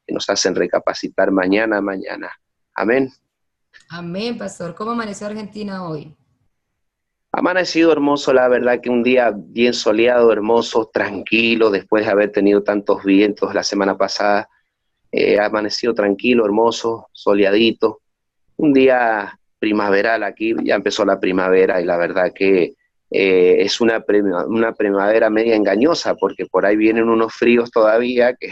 que nos hacen recapacitar mañana a mañana. Amén. Amén, pastor. ¿Cómo amaneció Argentina hoy? Ha amanecido hermoso, la verdad que un día bien soleado, hermoso, tranquilo, después de haber tenido tantos vientos la semana pasada. Ha amanecido tranquilo, hermoso, soleadito. Un día primaveral aquí, ya empezó la primavera y la verdad que es una primavera media engañosa porque por ahí vienen unos fríos todavía que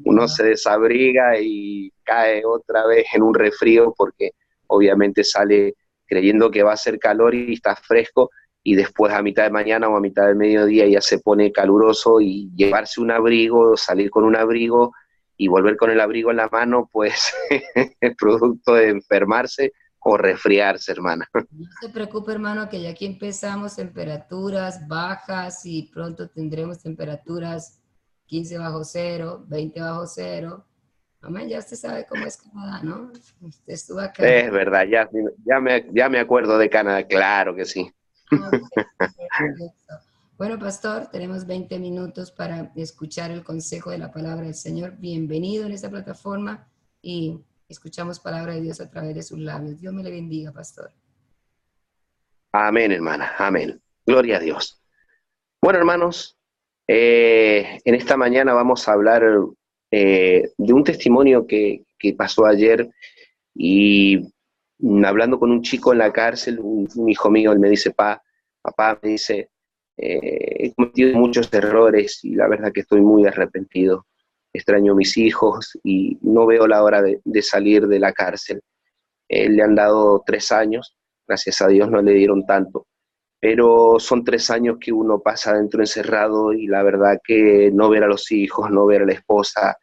uno se desabriga y cae otra vez en un resfrío porque obviamente sale creyendo que va a hacer calor y está fresco y después a mitad de mañana o a mitad del mediodía ya se pone caluroso y llevarse un abrigo, salir con un abrigo y volver con el abrigo en la mano, pues es producto de enfermarse o resfriarse, hermana. No se preocupe, hermano, que ya aquí empezamos temperaturas bajas y pronto tendremos temperaturas 15 bajo cero, 20 bajo cero. Amén, ya usted sabe cómo es Canadá, ¿no? Usted estuvo acá. Es verdad, ya me acuerdo de Canadá, claro que sí. Ok, perfecto. Bueno, pastor, tenemos 20 minutos para escuchar el consejo de la palabra del Señor. Bienvenido en esta plataforma y escuchamos palabra de Dios a través de sus labios. Dios me le bendiga, pastor. Amén, hermana, amén. Gloria a Dios. Bueno, hermanos, en esta mañana vamos a hablar de un testimonio que pasó ayer y hablando con un chico en la cárcel, un hijo mío, él me dice, papá, me dice, he cometido muchos errores y la verdad que estoy muy arrepentido. Extraño a mis hijos y no veo la hora de salir de la cárcel. Le han dado 3 años, gracias a Dios no le dieron tanto, pero son 3 años que uno pasa dentro encerrado y la verdad que no ver a los hijos, no ver a la esposa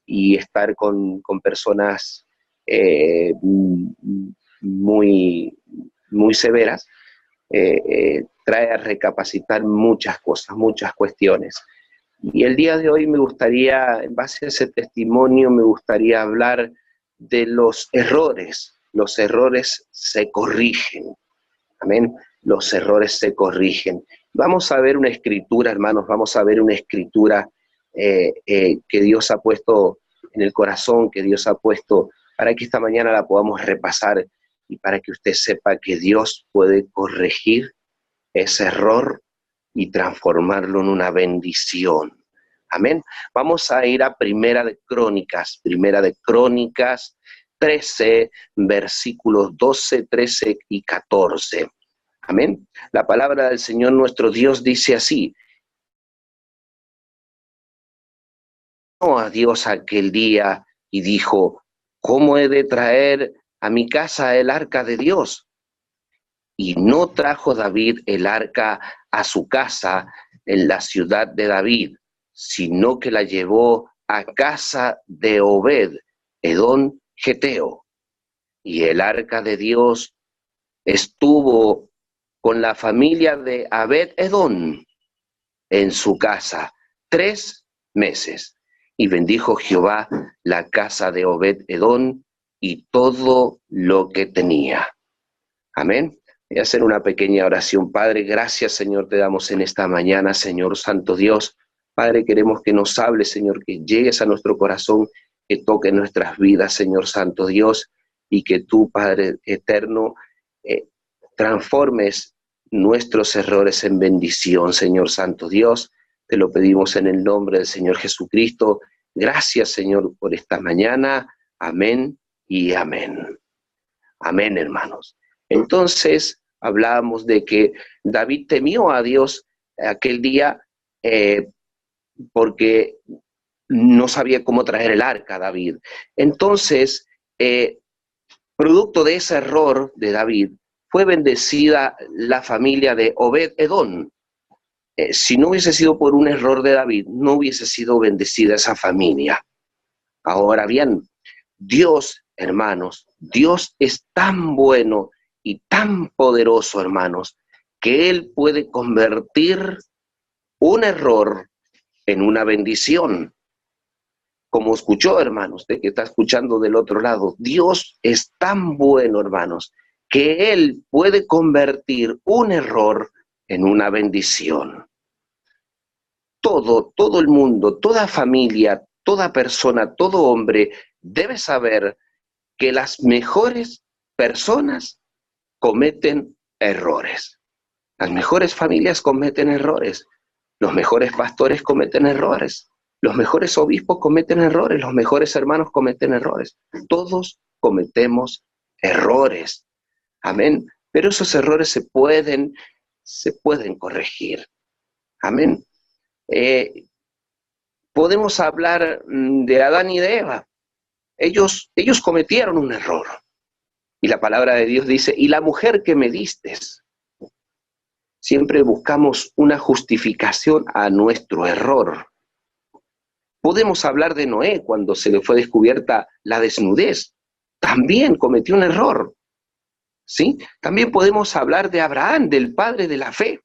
y estar con personas muy, muy severas, trae a recapacitar muchas cosas, muchas cuestiones. Y el día de hoy me gustaría, en base a ese testimonio, me gustaría hablar de los errores. Los errores se corrigen. Amén. Los errores se corrigen. Vamos a ver una escritura, hermanos, vamos a ver una escritura que Dios ha puesto en el corazón, que Dios ha puesto para que esta mañana la podamos repasar y para que usted sepa que Dios puede corregir ese error y transformarlo en una bendición. Amén. Vamos a ir a Primera de Crónicas 13, versículos 12, 13 y 14. Amén. La palabra del Señor nuestro Dios dice así: a Dios aquel día y dijo, ¿cómo he de traer a mi casa el arca de Dios? Y no trajo David el arca a su casa en la ciudad de David, sino que la llevó a casa de Obed, Edom Geteo. Y el arca de Dios estuvo con la familia de Obed Edom en su casa 3 meses. Y bendijo Jehová la casa de Obed Edom y todo lo que tenía. Amén. Voy a hacer una pequeña oración. Padre, gracias, Señor, te damos en esta mañana, Señor Santo Dios. Padre, queremos que nos hables, Señor, que llegues a nuestro corazón, que toque nuestras vidas, Señor Santo Dios, y que tú, Padre eterno, transformes nuestros errores en bendición, Señor Santo Dios. Te lo pedimos en el nombre del Señor Jesucristo. Gracias, Señor, por esta mañana. Amén y amén. Amén, hermanos. Entonces, hablábamos de que David temió a Dios aquel día porque no sabía cómo traer el arca, David. Entonces, producto de ese error de David, fue bendecida la familia de Obed Edom. Si no hubiese sido por un error de David, no hubiese sido bendecida esa familia. Ahora bien, Dios, hermanos, Dios es tan bueno y tan poderoso, hermanos, que Él puede convertir un error en una bendición. Como escuchó, hermanos, de que está escuchando del otro lado, Dios es tan bueno, hermanos, que Él puede convertir un error en una bendición. Todo el mundo, toda familia, toda persona, todo hombre debe saber que las mejores personas cometen errores. Las mejores familias cometen errores. Los mejores pastores cometen errores. Los mejores obispos cometen errores. Los mejores hermanos cometen errores. Todos cometemos errores. Amén. Pero esos errores se pueden corregir. Amén. Podemos hablar de Adán y de Eva. Ellos cometieron un error. Y la palabra de Dios dice, y la mujer que me distes. Siempre buscamos una justificación a nuestro error. Podemos hablar de Noé cuando se le fue descubierta la desnudez. También cometió un error. ¿Sí? También podemos hablar de Abraham, del padre de la fe.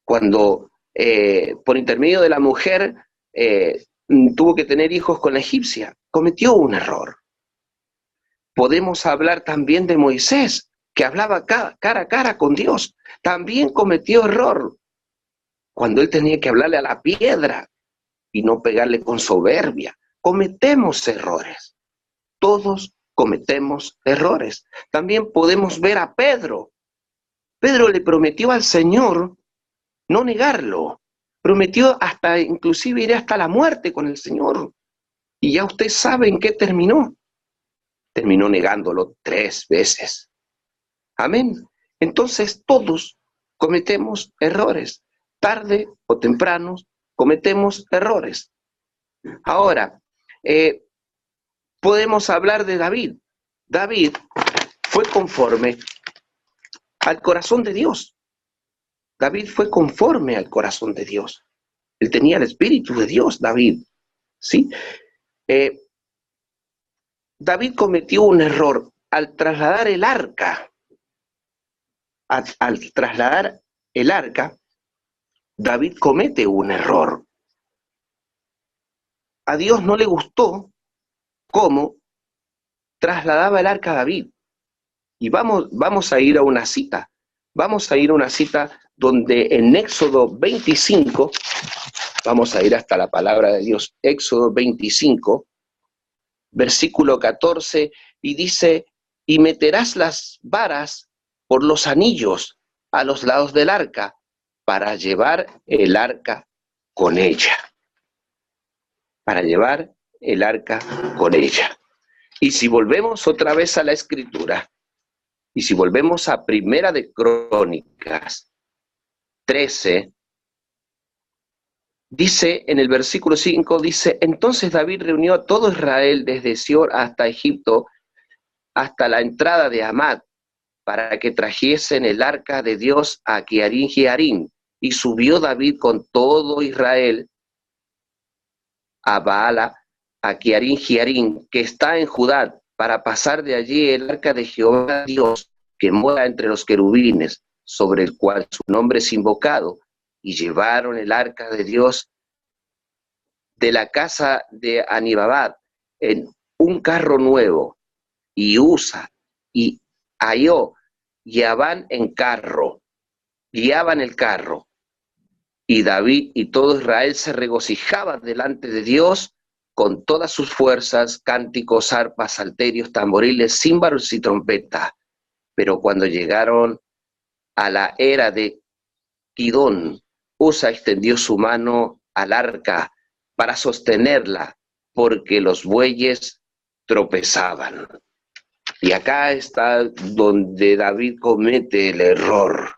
Cuando por intermedio de la mujer tuvo que tener hijos con la egipcia, cometió un error. Podemos hablar también de Moisés, que hablaba cara a cara con Dios. También cometió error cuando él tenía que hablarle a la piedra y no pegarle con soberbia. Cometemos errores. Todos cometemos errores. También podemos ver a Pedro. Pedro le prometió al Señor no negarlo. Prometió inclusive ir hasta la muerte con el Señor. Y ya usted sabe en qué terminó. Terminó negándolo 3 veces. Amén. Entonces todos cometemos errores. Tarde o temprano cometemos errores. Ahora, podemos hablar de David. David fue conforme al corazón de Dios. David fue conforme al corazón de Dios. Él tenía el Espíritu de Dios, David. ¿Sí? David cometió un error al trasladar el arca. Al trasladar el arca, David comete un error. A Dios no le gustó cómo trasladaba el arca David. Y vamos a ir a una cita. Vamos a ir a una cita donde en Éxodo 25, vamos a ir hasta la palabra de Dios, Éxodo 25, versículo 14, y dice, y meterás las varas por los anillos a los lados del arca, para llevar el arca con ella. Para llevar el arca con ella. Y si volvemos otra vez a la Escritura, y si volvemos a Primera de Crónicas 13, dice en el versículo 5, dice, entonces David reunió a todo Israel desde Sior hasta Egipto, hasta la entrada de Hamat, para que trajesen el arca de Dios a Quiarín Jearim. Y subió David con todo Israel a Baala, a Quiarín Jearim, que está en Judá, para pasar de allí el arca de Jehová Dios, que mora entre los querubines, sobre el cual su nombre es invocado, y llevaron el arca de Dios de la casa de Anibabad en un carro nuevo, y Usa y Aió guiaban el carro, y David y todo Israel se regocijaban delante de Dios con todas sus fuerzas, cánticos, arpas, salterios, tamboriles, címbalos y trompetas. Pero cuando llegaron a la era de Kidón, Usa extendió su mano al arca para sostenerla, porque los bueyes tropezaban. Y acá está donde David comete el error.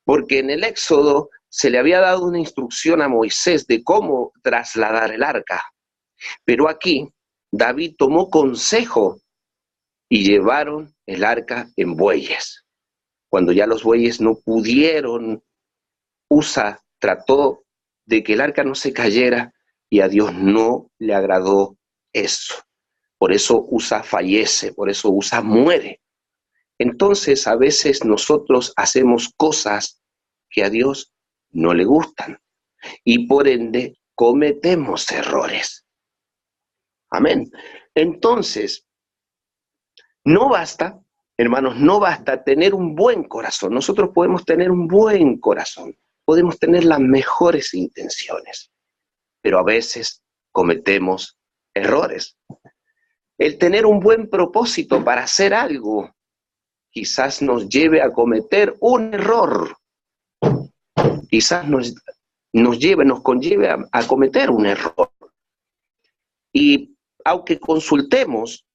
Porque en el Éxodo se le había dado una instrucción a Moisés de cómo trasladar el arca. Pero aquí David tomó consejo y llevaron el arca en bueyes. Cuando ya los bueyes no pudieron, Usa trató de que el arca no se cayera y a Dios no le agradó eso. Por eso Usa fallece, por eso Usa muere. Entonces a veces nosotros hacemos cosas que a Dios no le gustan y por ende cometemos errores. Amén. Entonces, no basta, hermanos, no basta tener un buen corazón. Nosotros podemos tener un buen corazón, podemos tener las mejores intenciones, pero a veces cometemos errores. El tener un buen propósito para hacer algo quizás nos lleve a cometer un error. Quizás nos conlleve a cometer un error. Y aunque consultemos,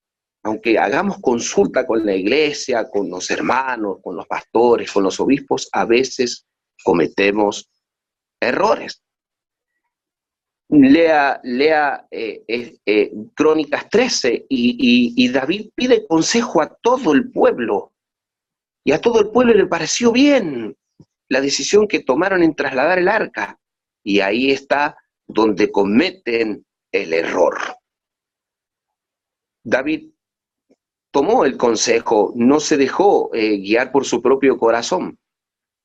aunque hagamos consulta con la iglesia, con los hermanos, con los pastores, con los obispos, a veces cometemos errores. Lea Crónicas 13 y David pide consejo a todo el pueblo. Y a todo el pueblo le pareció bien la decisión que tomaron en trasladar el arca. Y ahí está donde cometen el error. David tomó el consejo, no se dejó guiar por su propio corazón.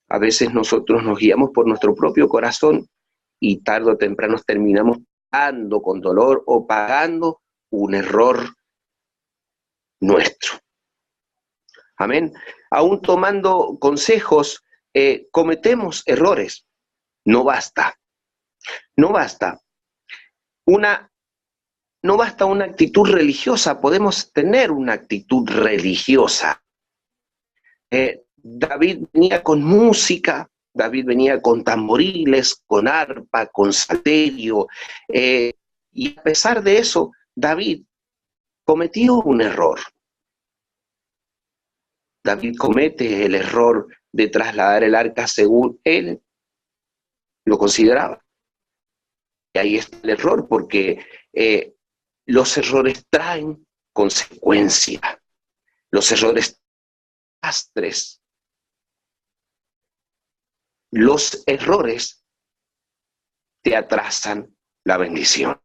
A veces nosotros nos guiamos por nuestro propio corazón y tarde o temprano terminamos pagando con dolor o pagando un error nuestro. Amén. Aún tomando consejos, cometemos errores. No basta. No basta. No basta una actitud religiosa, podemos tener una actitud religiosa. David venía con música, David venía con tamboriles, con arpa, con salterio, y a pesar de eso, David cometió un error. David comete el error de trasladar el arca según él lo consideraba. Y ahí está el error, porque los errores traen consecuencia. Los errores lastres. Los errores te atrasan la bendición.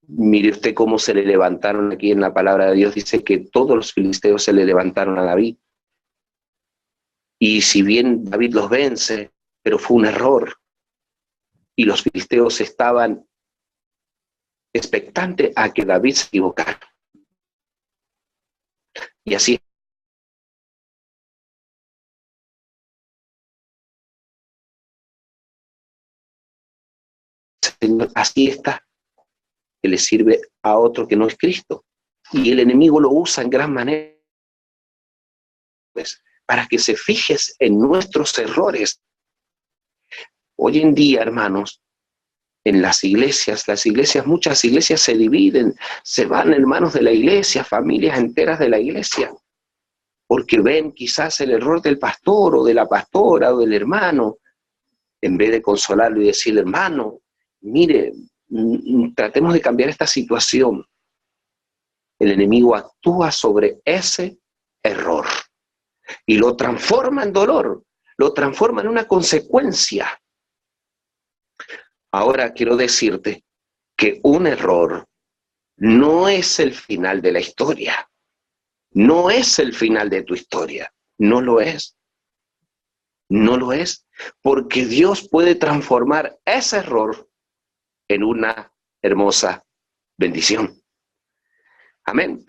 Mire usted cómo se le levantaron aquí en la palabra de Dios. Dice que todos los filisteos se le levantaron a David. Y si bien David los vence, pero fue un error. Y los filisteos estaban expectantes a que David se equivocara. Y así Señor, así está, que le sirve a otro que no es Cristo. Y el enemigo lo usa en gran manera, pues, para que se fijes en nuestros errores. Hoy en día, hermanos, en las iglesias, muchas iglesias se dividen, se van hermanos de la iglesia, familias enteras de la iglesia, porque ven quizás el error del pastor o de la pastora o del hermano, en vez de consolarlo y decirle, hermano, mire, tratemos de cambiar esta situación. El enemigo actúa sobre ese error y lo transforma en dolor, lo transforma en una consecuencia. Ahora quiero decirte que un error no es el final de la historia, no es el final de tu historia, no lo es. No lo es, porque Dios puede transformar ese error en una hermosa bendición. Amén.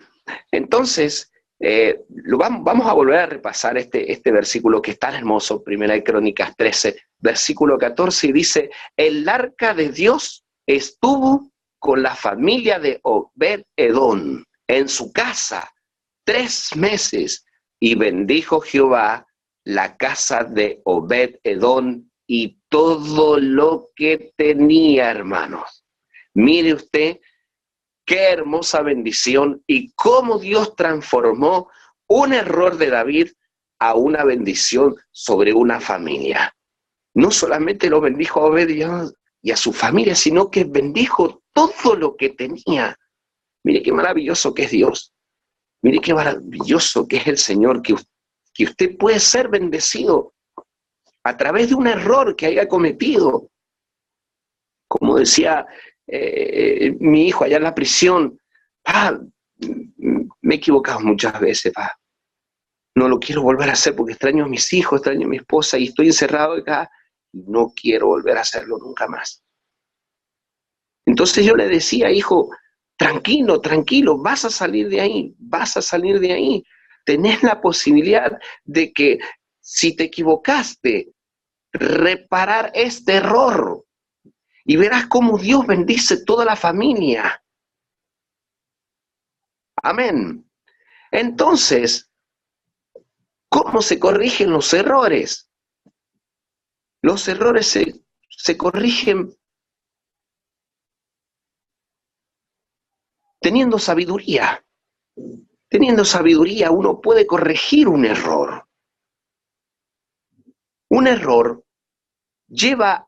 Entonces, vamos a volver a repasar este versículo que es tan hermoso, Primera de Crónicas 13, versículo 14, y dice, el arca de Dios estuvo con la familia de Obed-Edom en su casa 3 meses, y bendijo Jehová la casa de Obed-Edom y todo lo que tenía, hermanos. Mire usted qué hermosa bendición y cómo Dios transformó un error de David a una bendición sobre una familia. No solamente lo bendijo a Obed y a su familia, sino que bendijo todo lo que tenía. Mire qué maravilloso que es Dios. Mire qué maravilloso que es el Señor, que usted puede ser bendecido a través de un error que haya cometido. Como decía mi hijo allá en la prisión, me he equivocado muchas veces, no lo quiero volver a hacer porque extraño a mis hijos, extraño a mi esposa y estoy encerrado acá y no quiero volver a hacerlo nunca más. Entonces yo le decía, hijo, tranquilo, tranquilo, vas a salir de ahí, vas a salir de ahí. Tenés la posibilidad de que si te equivocaste, reparar este error. Y verás cómo Dios bendice toda la familia. Amén. Entonces, ¿cómo se corrigen los errores? Los errores se corrigen teniendo sabiduría. Teniendo sabiduría uno puede corregir un error. Un error lleva,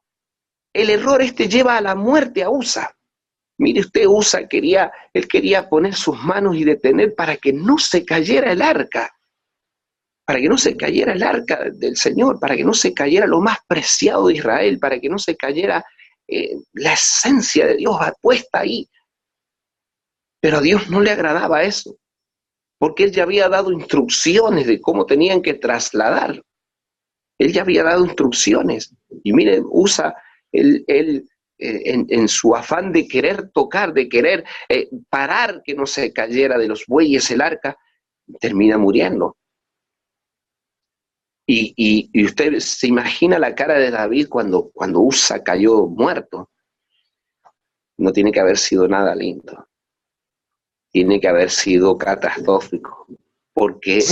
el error lleva a la muerte a Usa. Mire usted, Usa él quería poner sus manos y detener para que no se cayera el arca. Para que no se cayera el arca del Señor, para que no se cayera lo más preciado de Israel, para que no se cayera la esencia de Dios puesta ahí. Pero a Dios no le agradaba eso, porque Él ya había dado instrucciones de cómo tenían que trasladar. Él ya había dado instrucciones. Y miren, Usa, en su afán de querer tocar, de querer parar que no se cayera de los bueyes el arca, termina muriendo. Y usted se imagina la cara de David cuando Usa cayó muerto. No tiene que haber sido nada lindo. Tiene que haber sido catastrófico. Porque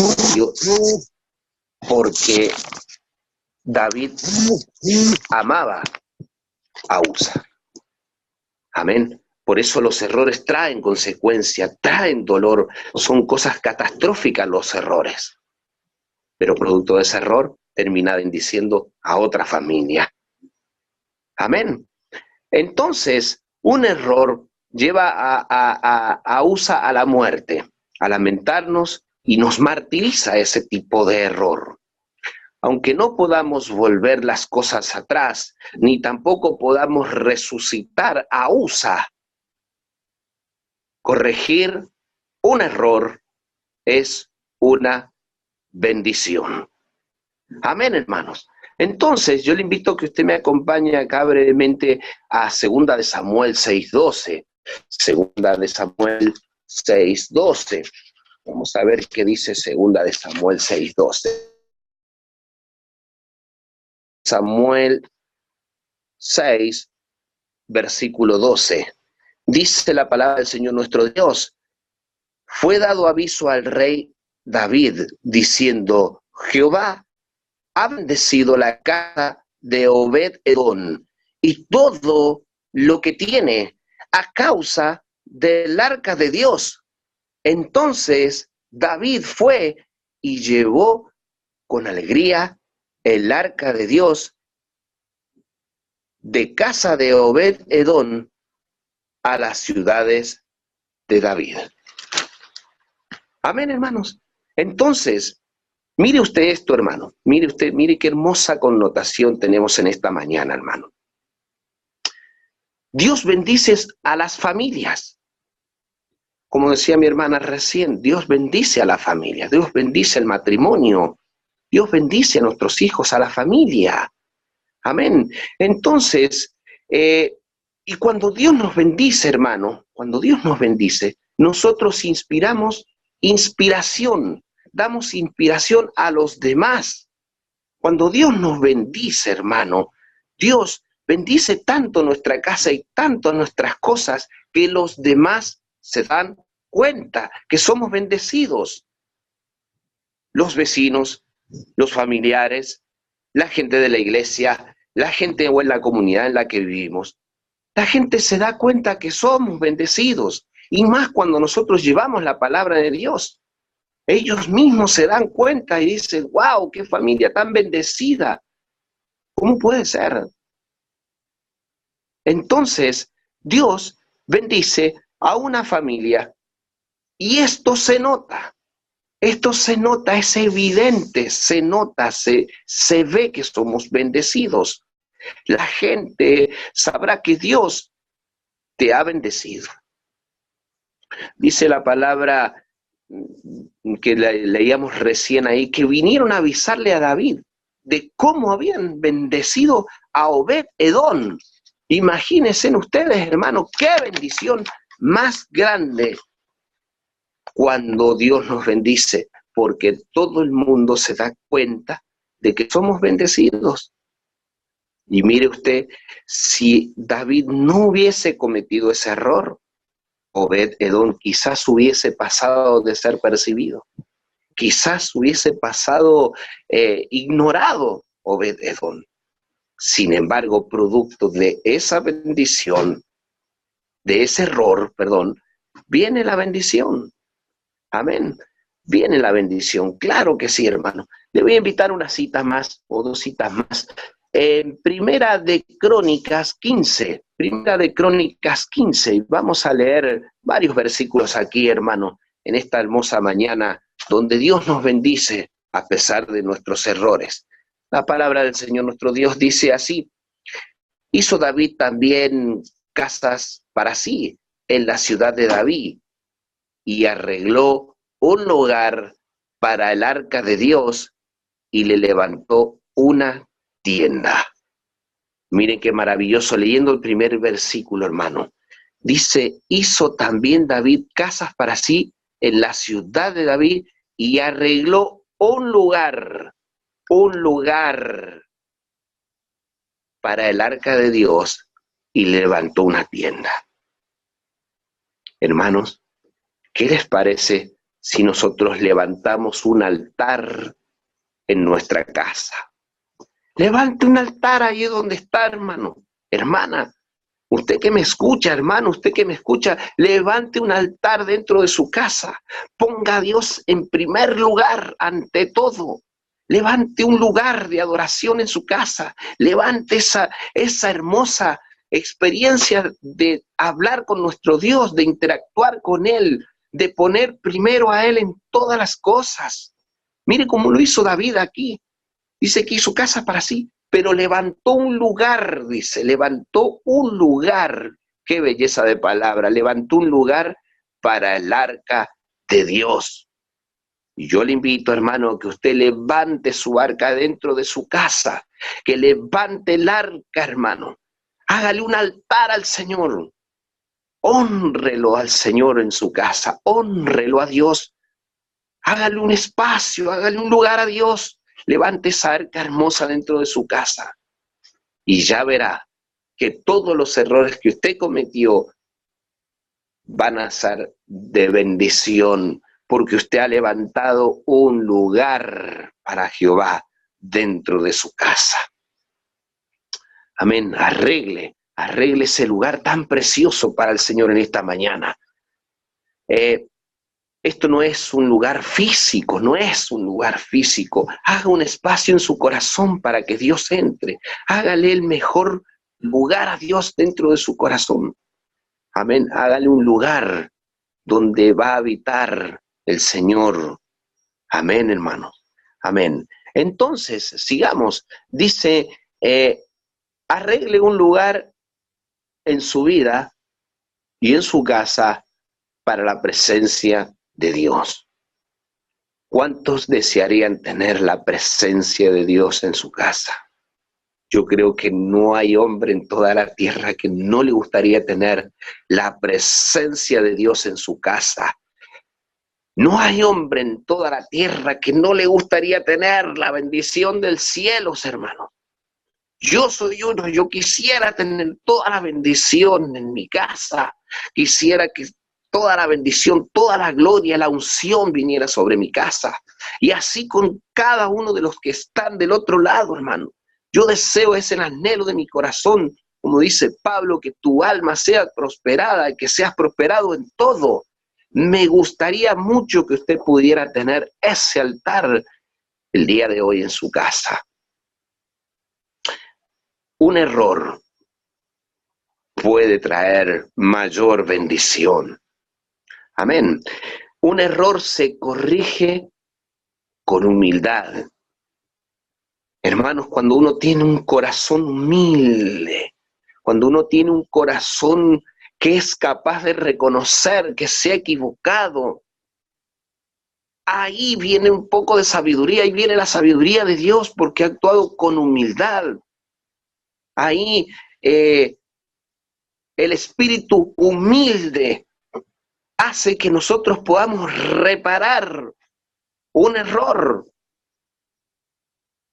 David amaba a Usa. Amén. Por eso los errores traen consecuencia, traen dolor. Son cosas catastróficas los errores. Pero producto de ese error termina bendiciendo a otra familia. Amén. Entonces, un error lleva a Usa a la muerte, a lamentarnos, y nos martiriza ese tipo de error. Aunque no podamos volver las cosas atrás, ni tampoco podamos resucitar a Usa, corregir un error es una bendición. Amén, hermanos. Entonces, yo le invito a que usted me acompañe acá brevemente a 2 de Samuel 6:12. 2 de Samuel 6:12. Vamos a ver qué dice 2 de Samuel 6:12. Samuel 6, versículo 12. Dice la palabra del Señor nuestro Dios: fue dado aviso al rey David, diciendo: Jehová ha bendecido la casa de Obed-edom y todo lo que tiene a causa del arca de Dios. Entonces David fue y llevó con alegría el arca de Dios de casa de Obed-edom a las ciudades de David. Amén, hermanos. Entonces, mire usted esto, hermano. Mire usted, mire qué hermosa connotación tenemos en esta mañana, hermano. Dios bendice a las familias. Como decía mi hermana recién, Dios bendice a la familia, Dios bendice el matrimonio, Dios bendice a nuestros hijos, a la familia. Amén. Entonces, y cuando Dios nos bendice, hermano, cuando Dios nos bendice, nosotros inspiramos inspiración, damos inspiración a los demás. Cuando Dios nos bendice, hermano, Dios bendice tanto nuestra casa y tanto nuestras cosas que los demás se dan cuenta que somos bendecidos. Los vecinos, los familiares, la gente de la iglesia, la gente o en la comunidad en la que vivimos. La gente se da cuenta que somos bendecidos, y más cuando nosotros llevamos la palabra de Dios. Ellos mismos se dan cuenta y dicen: wow, qué familia tan bendecida. ¿Cómo puede ser? Entonces, Dios bendice a una familia y esto se nota. Esto se nota, es evidente, se nota, se ve que somos bendecidos. La gente sabrá que Dios te ha bendecido. Dice la palabra que leíamos recién ahí, que vinieron a avisarle a David de cómo habían bendecido a Obed-edom. Imagínense ustedes, hermanos, qué bendición más grande cuando Dios nos bendice, porque todo el mundo se da cuenta de que somos bendecidos. Y mire usted, si David no hubiese cometido ese error, Obed-Edom quizás hubiese pasado de ser percibido, quizás hubiese pasado ignorado Obed-Edom. Sin embargo, producto de esa bendición, de ese error, perdón, viene la bendición. Amén. Viene la bendición. Claro que sí, hermano. Le voy a invitar una cita más o dos citas más. En Primera de Crónicas 15. Primera de Crónicas 15. Vamos a leer varios versículos aquí, hermano, en esta hermosa mañana, donde Dios nos bendice a pesar de nuestros errores. La palabra del Señor nuestro Dios dice así: hizo David también casas para sí en la ciudad de David y arregló un lugar para el arca de Dios y le levantó una tienda. Miren qué maravilloso, leyendo el primer versículo, hermano. Dice, hizo también David casas para sí en la ciudad de David y arregló un lugar para el arca de Dios y levantó una tienda. Hermanos, ¿qué les parece si nosotros levantamos un altar en nuestra casa? Levante un altar ahí donde está, hermano, hermana. Usted que me escucha, hermano, usted que me escucha, levante un altar dentro de su casa. Ponga a Dios en primer lugar ante todo. Levante un lugar de adoración en su casa. Levante esa hermosa experiencia de hablar con nuestro Dios, de interactuar con Él, de poner primero a Él en todas las cosas. Mire cómo lo hizo David aquí. Dice que hizo casa para sí, pero levantó un lugar, dice, levantó un lugar. Qué belleza de palabra. Levantó un lugar para el arca de Dios. Y yo le invito, hermano, que usted levante su arca dentro de su casa, que levante el arca, hermano. Hágale un altar al Señor. Hónrelo al Señor en su casa, hónrelo a Dios. Hágale un espacio, hágale un lugar a Dios. Levante esa arca hermosa dentro de su casa. Y ya verá que todos los errores que usted cometió van a ser de bendición, porque usted ha levantado un lugar para Jehová dentro de su casa. Amén. Arregle ese lugar tan precioso para el Señor en esta mañana. Esto no es un lugar físico, no es un lugar físico. Haga un espacio en su corazón para que Dios entre. Hágale el mejor lugar a Dios dentro de su corazón. Amén. Hágale un lugar donde va a habitar el Señor. Amén, hermano. Amén. Entonces, sigamos. Dice, arregle un lugar en su vida y en su casa para la presencia de Dios. ¿Cuántos desearían tener la presencia de Dios en su casa? Yo creo que no hay hombre en toda la tierra que no le gustaría tener la presencia de Dios en su casa. No hay hombre en toda la tierra que no le gustaría tener la bendición del cielo, hermano. Yo soy uno, yo quisiera tener toda la bendición en mi casa. Quisiera que toda la bendición, toda la gloria, la unción viniera sobre mi casa. Y así con cada uno de los que están del otro lado, hermano. Yo deseo, es el anhelo de mi corazón, como dice Pablo, que tu alma sea prosperada y que seas prosperado en todo. Me gustaría mucho que usted pudiera tener ese altar el día de hoy en su casa. Un error puede traer mayor bendición. Amén. Un error se corrige con humildad. Hermanos, cuando uno tiene un corazón humilde, cuando uno tiene un corazón que es capaz de reconocer que se ha equivocado, ahí viene un poco de sabiduría, ahí viene la sabiduría de Dios porque ha actuado con humildad. Ahí el espíritu humilde hace que nosotros podamos reparar un error.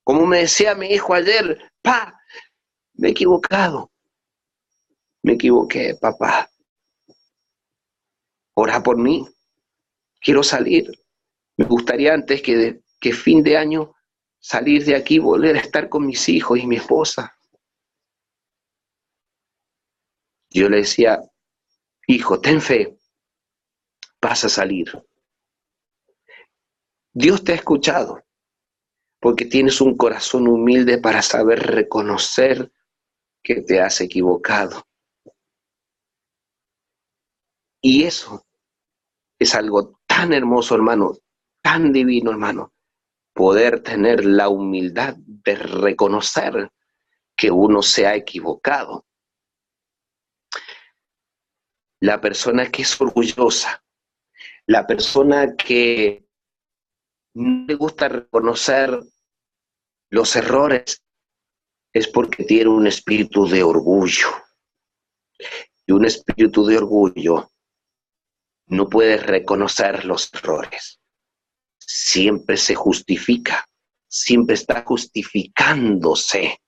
Como me decía mi hijo ayer, pa, me he equivocado. Me equivoqué, papá. Ora por mí. Quiero salir. Me gustaría antes que fin de año salir de aquí, volver a estar con mis hijos y mi esposa. Yo le decía, hijo, ten fe, vas a salir. Dios te ha escuchado, porque tienes un corazón humilde para saber reconocer que te has equivocado. Y eso es algo tan hermoso, hermano, tan divino, hermano, poder tener la humildad de reconocer que uno se ha equivocado. La persona que es orgullosa, la persona que no le gusta reconocer los errores, es porque tiene un espíritu de orgullo. Y un espíritu de orgullo no puede reconocer los errores. Siempre se justifica, siempre está justificándose.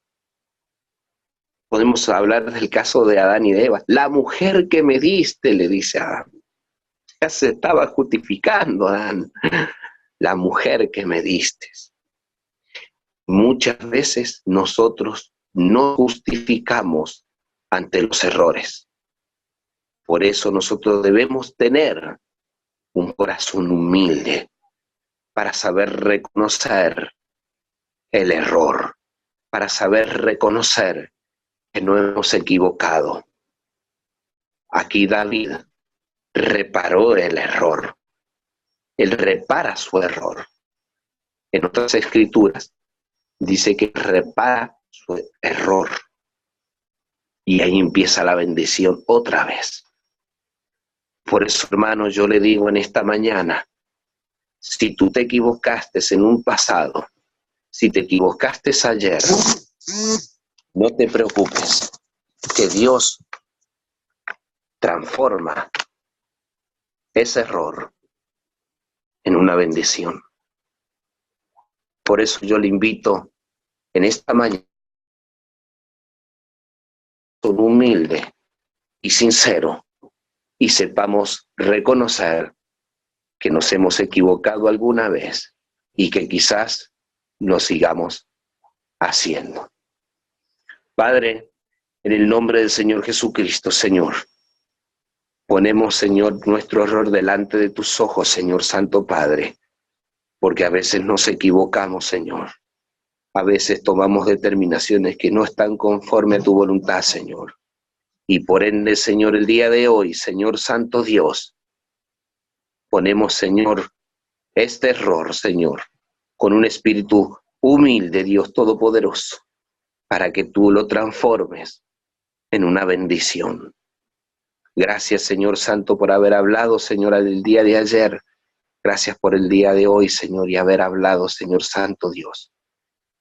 Podemos hablar del caso de Adán y de Eva. La mujer que me diste, le dice a Adán. Ya se estaba justificando, Adán. La mujer que me diste. Muchas veces nosotros no justificamos ante los errores. Por eso nosotros debemos tener un corazón humilde para saber reconocer el error, para saber reconocer que no hemos equivocado. Aquí David reparó el error. Él repara su error. En otras escrituras dice que repara su error. Y ahí empieza la bendición otra vez. Por eso, hermano, yo le digo en esta mañana, si tú te equivocaste en un pasado, si te equivocaste ayer, no te preocupes, que Dios transforma ese error en una bendición. Por eso yo le invito en esta mañana, humilde y sincero, y sepamos reconocer que nos hemos equivocado alguna vez y que quizás lo sigamos haciendo. Padre, en el nombre del Señor Jesucristo, Señor, ponemos, Señor, nuestro error delante de tus ojos, Señor Santo Padre, porque a veces nos equivocamos, Señor. A veces tomamos determinaciones que no están conforme a tu voluntad, Señor. Y por ende, Señor, el día de hoy, Señor Santo Dios, ponemos, Señor, este error, Señor, con un espíritu humilde, Dios Todopoderoso, para que tú lo transformes en una bendición. Gracias, Señor Santo, por haber hablado, Señor, el día de ayer. Gracias por el día de hoy, Señor, y haber hablado, Señor Santo Dios.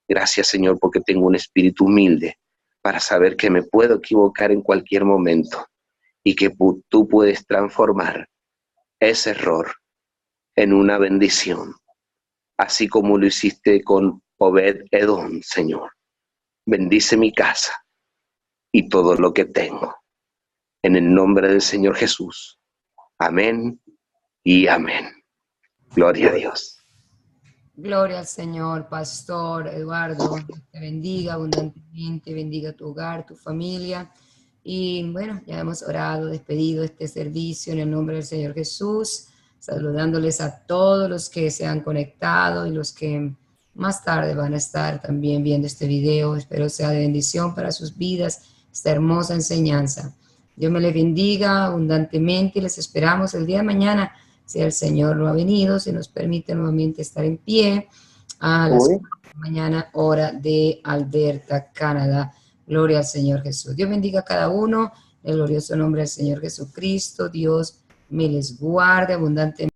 Gracias, Señor, porque tengo un espíritu humilde para saber que me puedo equivocar en cualquier momento y que tú puedes transformar ese error en una bendición, así como lo hiciste con Obed-Edom, Señor. Bendice mi casa y todo lo que tengo. En el nombre del Señor Jesús. Amén y amén. Gloria a Dios. Gloria al Señor, Pastor Eduardo. Te bendiga abundantemente, bendiga tu hogar, tu familia. Y bueno, ya hemos orado, despedido este servicio en el nombre del Señor Jesús, saludándoles a todos los que se han conectado y los que más tarde van a estar también viendo este video. Espero sea de bendición para sus vidas esta hermosa enseñanza. Dios me les bendiga abundantemente y les esperamos el día de mañana, si el Señor no ha venido, si nos permite nuevamente estar en pie a las 4 de la mañana, hora de Alberta, Canadá. Gloria al Señor Jesús. Dios bendiga a cada uno, en el glorioso nombre del Señor Jesucristo. Dios me les guarde abundantemente.